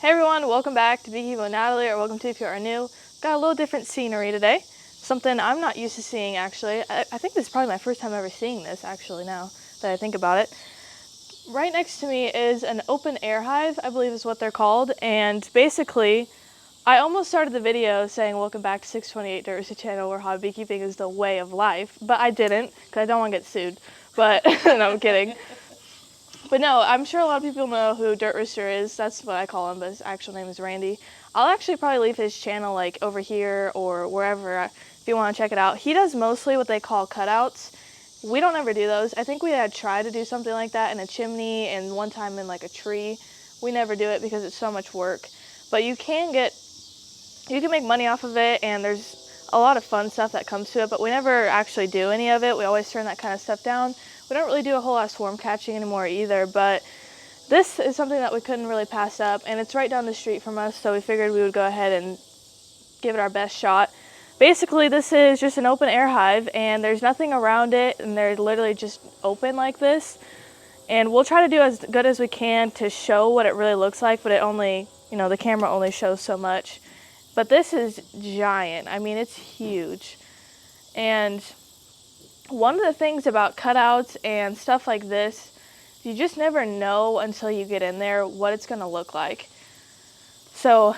Hey everyone, welcome back to Beekeeping with Natalie, or welcome to if you are new. Got a little different scenery today. Something I'm not used to seeing actually. I think this is probably my first time ever seeing this actually now that I think about it. Right next to me is an open air hive, I believe is what they're called, and basically I almost started the video saying welcome back to 628 Dirt Rooster channel where hobby beekeeping is the way of life, but I didn't because I don't want to get sued, but no, I'm kidding. But no, I'm sure a lot of people know who Dirt Rooster is. That's what I call him, but his actual name is Randy. I'll actually probably leave his channel like over here or wherever if you want to check it out. He does mostly what they call cutouts. We don't ever do those. I think we had tried to do something like that in a chimney and one time in like a tree. We never do it because it's so much work. But you can make money off of it, and there's a lot of fun stuff that comes to it, but we never actually do any of it. We always turn that kind of stuff down. We don't really do a whole lot of swarm catching anymore either, but this is something that we couldn't really pass up, and it's right down the street from us, so we figured we would go ahead and give it our best shot. Basically, this is just an open air hive, and there's nothing around it, and they're literally just open like this. And we'll try to do as good as we can to show what it really looks like, but it only, the camera only shows so much. But this is giant. I mean, it's huge. And one of the things about cutouts and stuff like this, you just never know until you get in there what it's going to look like. So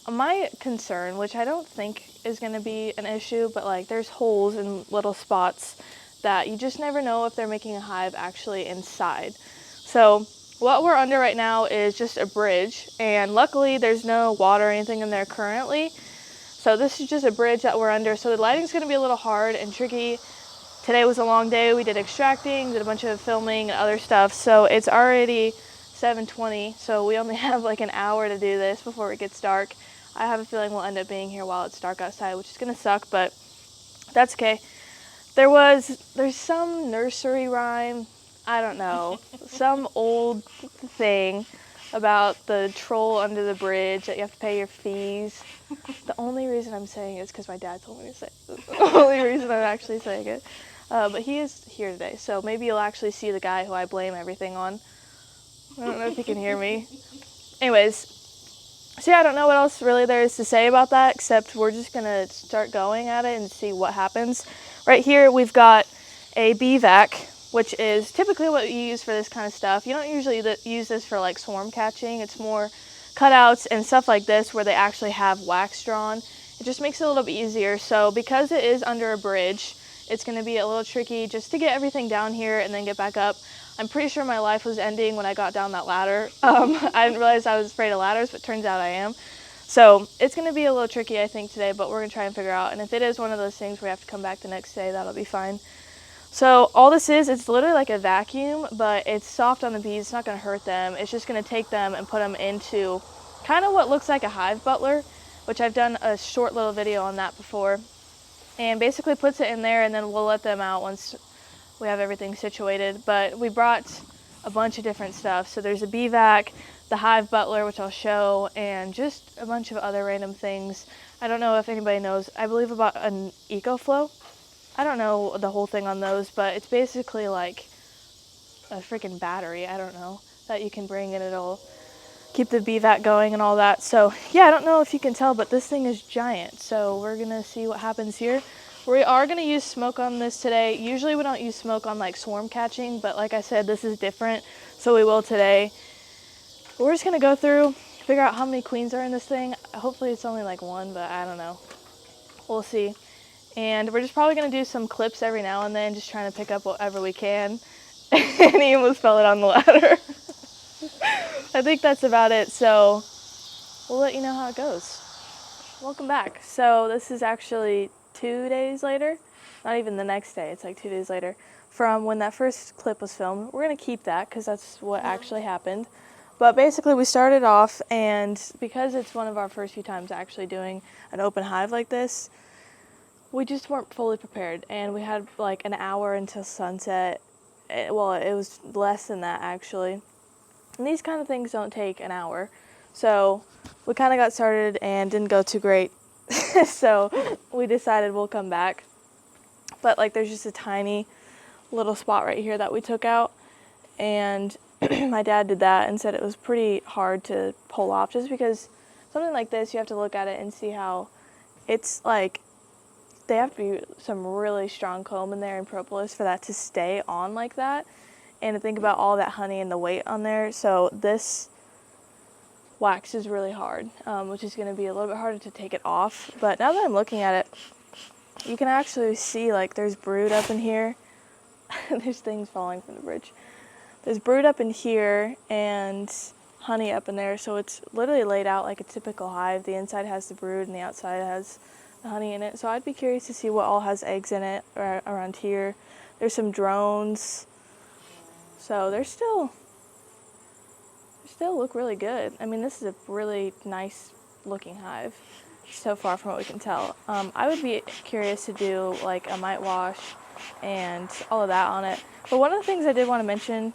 my concern, which I don't think is going to be an issue, but like there's holes in little spots that you just never know if they're making a hive actually inside. So what we're under right now is just a bridge, and luckily there's no water or anything in there currently. So this is just a bridge that we're under, so the lighting's going to be a little hard and tricky. Today was a long day. We did extracting, did a bunch of filming and other stuff, so it's already 7:20, so we only have like an hour to do this before it gets dark. I have a feeling we'll end up being here while it's dark outside, which is going to suck, but that's okay. There's some nursery rhyme, I don't know, some old thing about the troll under the bridge that you have to pay your fees. The only reason I'm saying it is because my dad told me to say it. That's the only reason I'm actually saying it. But he is here today, so maybe you'll actually see the guy who I blame everything on. I don't know if he can hear me. Anyways, so yeah, I don't know what else really there is to say about that, except we're just going to start going at it and see what happens. Right here we've got a bee vac, which is typically what you use for this kind of stuff. You don't usually use this for like swarm catching. It's more cutouts and stuff like this where they actually have wax drawn. It just makes it a little bit easier. So because it is under a bridge, it's going to be a little tricky just to get everything down here and then get back up. I'm pretty sure my life was ending when I got down that ladder. I didn't realize I was afraid of ladders, but turns out I am. So it's going to be a little tricky, I think, today, but we're going to try and figure out. And if it is one of those things where we have to come back the next day, that'll be fine. So all this is, it's literally like a vacuum, but it's soft on the bees. It's not going to hurt them. It's just going to take them and put them into kind of what looks like a hive butler, which I've done a short little video on that before. And basically puts it in there, and then we'll let them out once we have everything situated. But we brought a bunch of different stuff. So there's a bee vac, the hive butler, which I'll show, and just a bunch of other random things. I don't know if anybody knows, I believe about an EcoFlow. I don't know the whole thing on those, but it's basically like a freaking battery, I don't know, that you can bring, and it'll keep the bee vac going and all that. So yeah, I don't know if you can tell, but this thing is giant. So we're gonna see what happens here. We are gonna use smoke on this today. Usually we don't use smoke on like swarm catching, but like I said, this is different, so we will today. We're just gonna go through, figure out how many queens are in this thing. Hopefully it's only like one, but I don't know. We'll see. And we're just probably gonna do some clips every now and then, just trying to pick up whatever we can. And he almost fell it on the ladder. I think that's about it, so we'll let you know how it goes. Welcome back. So this is actually 2 days later, not even the next day, it's like 2 days later from when that first clip was filmed. We're going to keep that because that's what actually happened. But basically we started off, and because it's one of our first few times actually doing an open hive like this, we just weren't fully prepared, and we had like an hour until sunset. Well, it was less than that actually. And these kind of things don't take an hour. So we kind of got started and didn't go too great. So we decided we'll come back. But like there's just a tiny little spot right here that we took out. And my dad did that and said it was pretty hard to pull off, just because something like this, you have to look at it and see how it's like, they have to be some really strong comb in there and propolis for that to stay on like that, and to think about all that honey and the weight on there. So this wax is really hard, which is going to be a little bit harder to take it off. But now that I'm looking at it, you can actually see like there's brood up in here. There's things falling from the bridge. There's brood up in here and honey up in there, so it's literally laid out like a typical hive. The inside has the brood and the outside has the honey in it. So I'd be curious to see what all has eggs in it around here. There's some drones. So they still look really good. I mean, this is a really nice looking hive so far from what we can tell. I would be curious to do like a mite wash and all of that on it. But one of the things I did want to mention,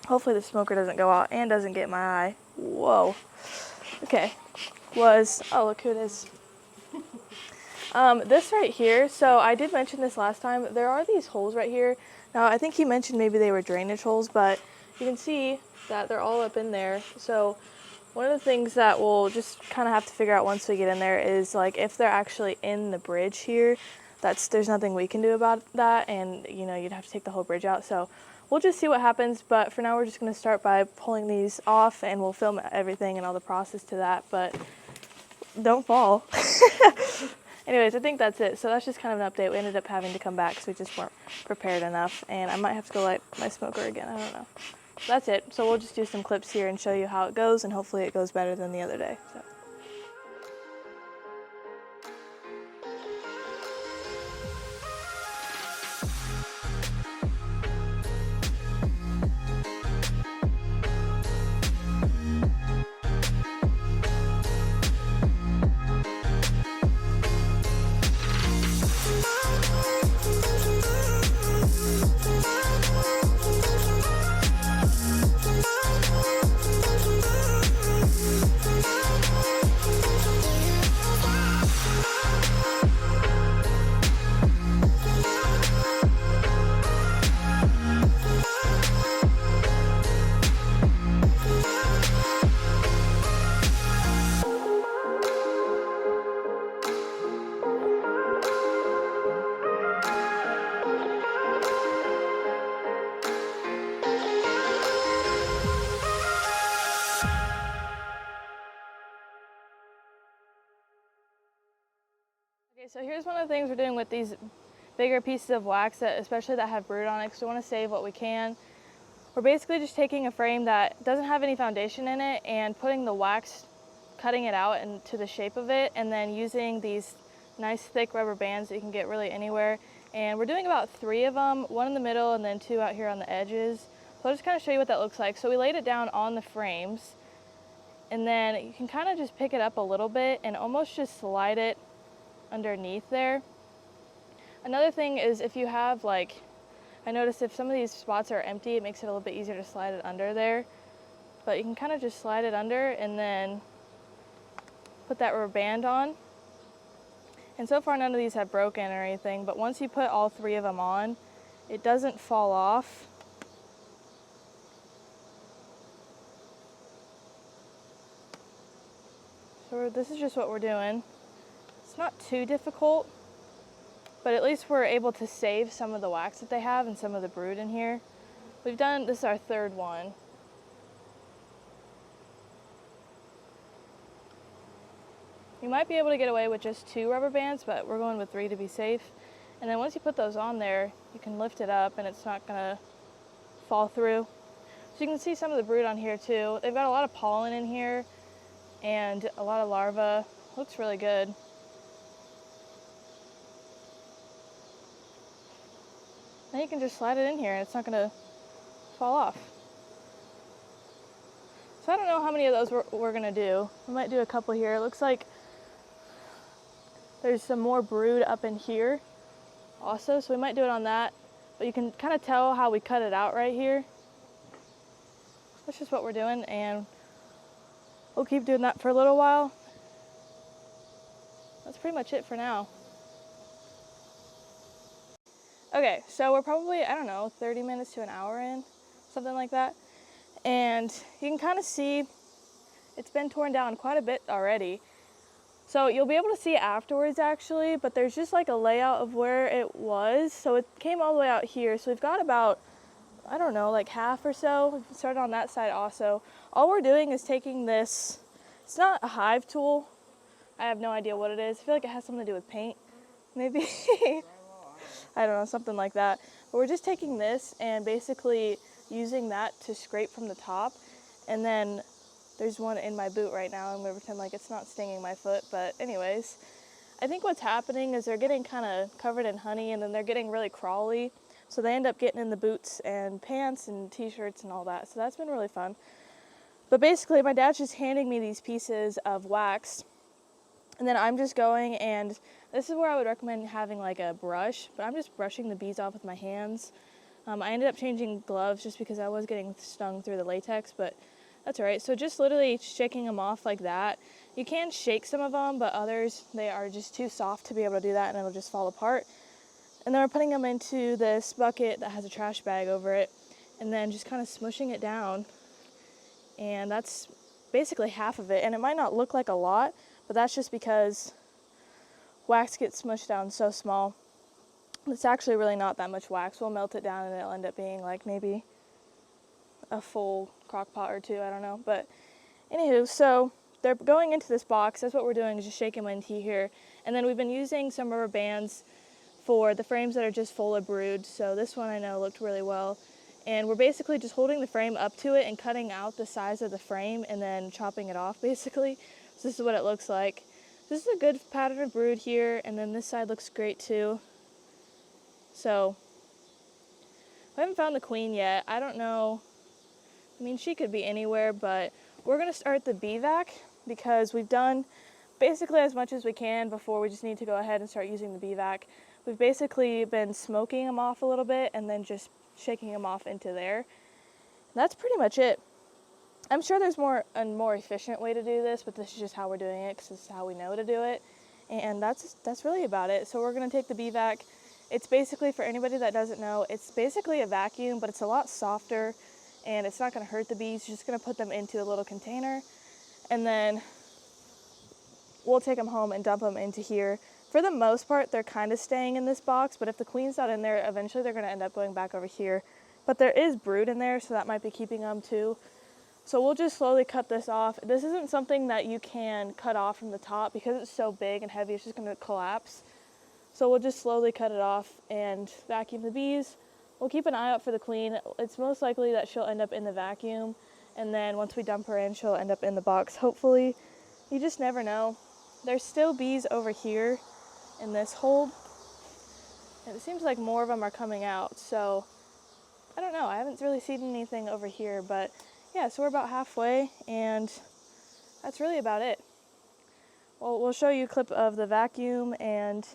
hopefully the smoker doesn't go out and doesn't get my eye. Whoa. Okay. Was, oh, look who it is. This right here, so I did mention this last time, there are these holes right here. Now, I think he mentioned maybe they were drainage holes, but you can see that they're all up in there. So one of the things that we'll just kind of have to figure out once we get in there is like if they're actually in the bridge here, there's nothing we can do about that, and you know, you'd have to take the whole bridge out. So we'll just see what happens, but for now we're just going to start by pulling these off, and we'll film everything and all the process to that, but don't fall. Anyways, I think that's it. So that's just kind of an update. We ended up having to come back because we just weren't prepared enough, and I might have to go light my smoker again. I don't know. That's it. So we'll just do some clips here and show you how it goes, and hopefully it goes better than the other day. So. Okay, so here's one of the things we're doing with these bigger pieces of wax, especially that have brood on it, because we want to save what we can. We're basically just taking a frame that doesn't have any foundation in it and putting the wax, cutting it out into the shape of it, and then using these nice thick rubber bands that you can get really anywhere. And we're doing about 3 of them, 1 in the middle and then 2 out here on the edges. So I'll just kind of show you what that looks like. So we laid it down on the frames, and then you can kind of just pick it up a little bit and almost just slide it underneath there. Another thing is if you have like, I noticed if some of these spots are empty, it makes it a little bit easier to slide it under there. But you can kind of just slide it under and then put that rubber band on. And so far none of these have broken or anything, but once you put all 3 of them on, it doesn't fall off. So this is just what we're doing. It's not too difficult, but at least we're able to save some of the wax that they have and some of the brood in here. This is our 3rd one. You might be able to get away with just 2 rubber bands, but we're going with 3 to be safe. And then once you put those on there, you can lift it up and it's not gonna fall through. So you can see some of the brood on here too. They've got a lot of pollen in here and a lot of larvae. Looks really good. Then you can just slide it in here and it's not gonna fall off. So I don't know how many of those we're gonna do. We might do a couple here. It looks like there's some more brood up in here also, so we might do it on that. But you can kind of tell how we cut it out right here. That's just what we're doing, and we'll keep doing that for a little while. That's pretty much it for now. Okay, so we're probably, I don't know, 30 minutes to an hour in, something like that. And you can kind of see it's been torn down quite a bit already. So you'll be able to see it afterwards actually, but there's just like a layout of where it was. So it came all the way out here. So we've got about, I don't know, like half or so. We started on that side also. All we're doing is taking this, it's not a hive tool. I have no idea what it is. I feel like it has something to do with paint, maybe. I don't know, something like that. But we're just taking this and basically using that to scrape from the top. And then there's one in my boot right now. I'm gonna pretend like it's not stinging my foot, but anyways. I think what's happening is they're getting kind of covered in honey and then they're getting really crawly. So they end up getting in the boots and pants and t-shirts and all that. So that's been really fun. But basically my dad's just handing me these pieces of wax. And then I'm just going, and this is where I would recommend having like a brush, but I'm just brushing the bees off with my hands. I ended up changing gloves just because I was getting stung through the latex, but that's all right. So just literally shaking them off like that. You can shake some of them, but others, they are just too soft to be able to do that and it'll just fall apart. And then we're putting them into this bucket that has a trash bag over it and then just kind of smushing it down. And that's basically half of it. And it might not look like a lot, but that's just because wax gets smushed down so small. It's actually really not that much wax. We'll melt it down and it'll end up being like maybe a full crock pot or two, I don't know. But anywho, so they're going into this box. That's what we're doing, is just shaking them into here. And then we've been using some rubber bands for the frames that are just full of brood. So this one I know looked really well. And we're basically just holding the frame up to it and cutting out the size of the frame and then chopping it off basically. So this is what it looks like. This is a good pattern of brood here, and then this side looks great too. So we haven't found the queen yet. I don't know. I mean, she could be anywhere, but we're gonna start the bee vac because we've done basically as much as we can before we just need to go ahead and start using the bee vac. We've basically been smoking them off a little bit and then just shaking them off into there. That's pretty much it. I'm sure there's a more efficient way to do this, but this is just how we're doing it because this is how we know to do it. And that's really about it. So we're gonna take the bee vac. It's basically, for anybody that doesn't know, it's basically a vacuum, but it's a lot softer and it's not gonna hurt the bees. You're just gonna put them into a little container and then we'll take them home and dump them into here. For the most part, they're kind of staying in this box, but if the queen's not in there, eventually they're gonna end up going back over here. But there is brood in there, so that might be keeping them too. So we'll just slowly cut this off. This isn't something that you can cut off from the top because it's so big and heavy, it's just gonna collapse. So we'll just slowly cut it off and vacuum the bees. We'll keep an eye out for the queen. It's most likely that she'll end up in the vacuum, and then once we dump her in, she'll end up in the box, hopefully. You just never know. There's still bees over here in this hold, and it seems like more of them are coming out, so I don't know. I haven't really seen anything over here, but yeah, so we're about halfway, and that's really about it. Well, we'll show you a clip of the vacuum, and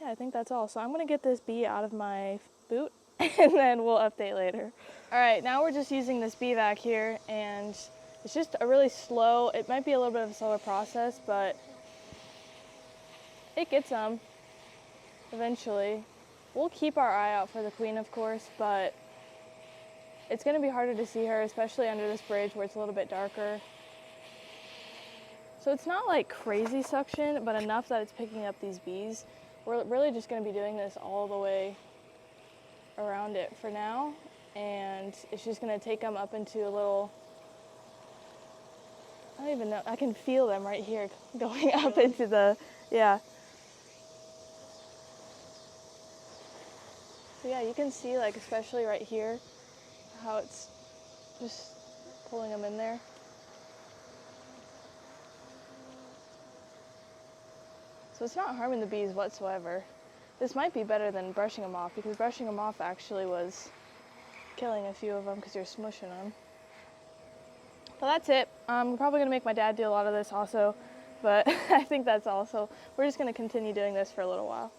yeah, I think that's all. So I'm gonna get this bee out of my boot, and then we'll update later. All right, now we're just using this bee vac here, and it's just a really slow, it might be a little bit of a slower process, but it gets them eventually. We'll keep our eye out for the queen, of course, but it's gonna be harder to see her, especially under this bridge where it's a little bit darker. So it's not like crazy suction, but enough that it's picking up these bees. We're really just gonna be doing this all the way around it for now, and it's just gonna take them up into a little, I don't even know, I can feel them right here going up into the, yeah. So yeah, you can see, like, especially right here, how it's just pulling them in there. So it's not harming the bees whatsoever. This might be better than brushing them off, because brushing them off actually was killing a few of them because you're smushing them. But that's it. I'm probably gonna make my dad do a lot of this also, but I think that's all. So we're just gonna continue doing this for a little while.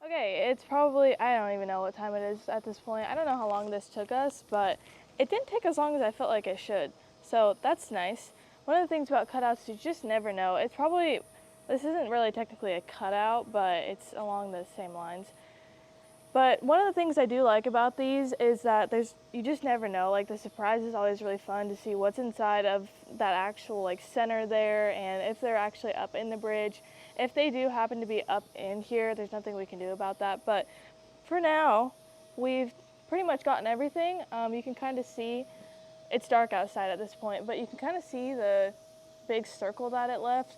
Okay, it's probably, I don't even know what time it is at this point. I don't know how long this took us, but it didn't take as long as I felt like it should. So that's nice. One of the things about cutouts is you just never know. It's probably, this isn't really technically a cutout, but it's along the same lines. But one of the things I do like about these is that you just never know. Like, the surprise is always really fun to see what's inside of that actual like center there, and if they're actually up in the bridge. If they do happen to be up in here, there's nothing we can do about that. But for now, we've pretty much gotten everything. You can kind of see, it's dark outside at this point, but you can kind of see the big circle that it left.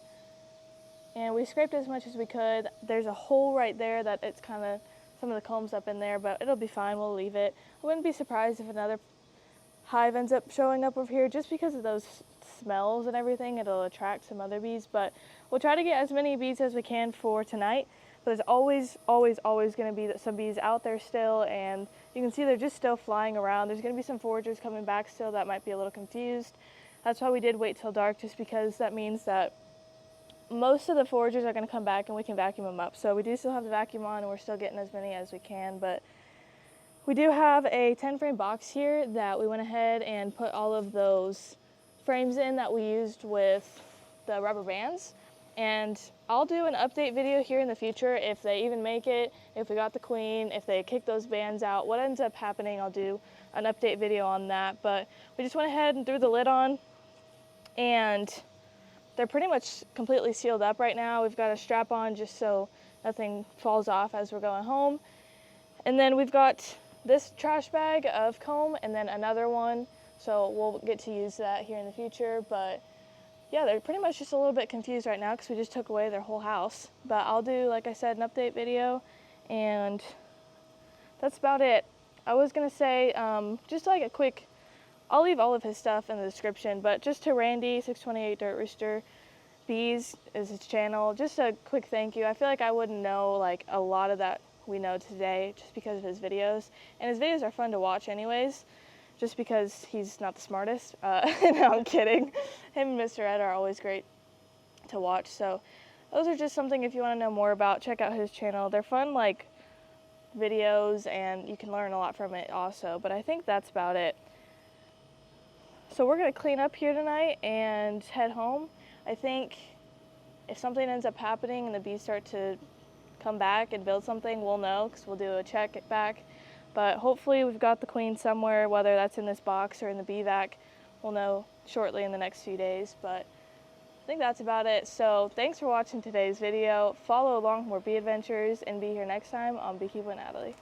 And we scraped as much as we could. There's a hole right there that it's kind of, some of the comb's up in there, but it'll be fine, we'll leave it. I wouldn't be surprised if another hive ends up showing up over here just because of those smells and everything. It'll attract some other bees, but we'll try to get as many bees as we can for tonight. But there's always going to be some bees out there still, and you can see they're just still flying around. There's going to be some foragers coming back still that might be a little confused. That's why we did wait till dark, just because that means that most of the foragers are going to come back and we can vacuum them up. So we do still have the vacuum on and we're still getting as many as we can, but we do have a 10 frame box here that we went ahead and put all of those frames in that we used with the rubber bands. And I'll do an update video here in the future if they even make it, if we got the queen, if they kick those bands out, what ends up happening, I'll do an update video on that. But we just went ahead and threw the lid on, and they're pretty much completely sealed up right now. We've got a strap on just so nothing falls off as we're going home. And then we've got this trash bag of comb and then another one. So we'll get to use that here in the future. But yeah, they're pretty much just a little bit confused right now because we just took away their whole house. But I'll do, like I said, an update video, and that's about it. I was gonna say, just like a quick, I'll leave all of his stuff in the description, but just to Randy, 628 Dirt Rooster Bees is his channel, just a quick thank you. I feel like I wouldn't know like a lot of that we know today just because of his videos. And his videos are fun to watch anyways, just because he's not the smartest. No, I'm kidding. Him and Mr. Ed are always great to watch. So those are just something, if you want to know more about, check out his channel. They're fun like videos and you can learn a lot from it also. But I think that's about it. So we're going to clean up here tonight and head home. I think if something ends up happening and the bees start to come back and build something, we'll know because we'll do a check back. But hopefully we've got the queen somewhere, whether that's in this box or in the bee vac. We'll know shortly in the next few days. But I think that's about it. So thanks for watching today's video. Follow along for more bee adventures and be here next time on Beekeeper with Natalie.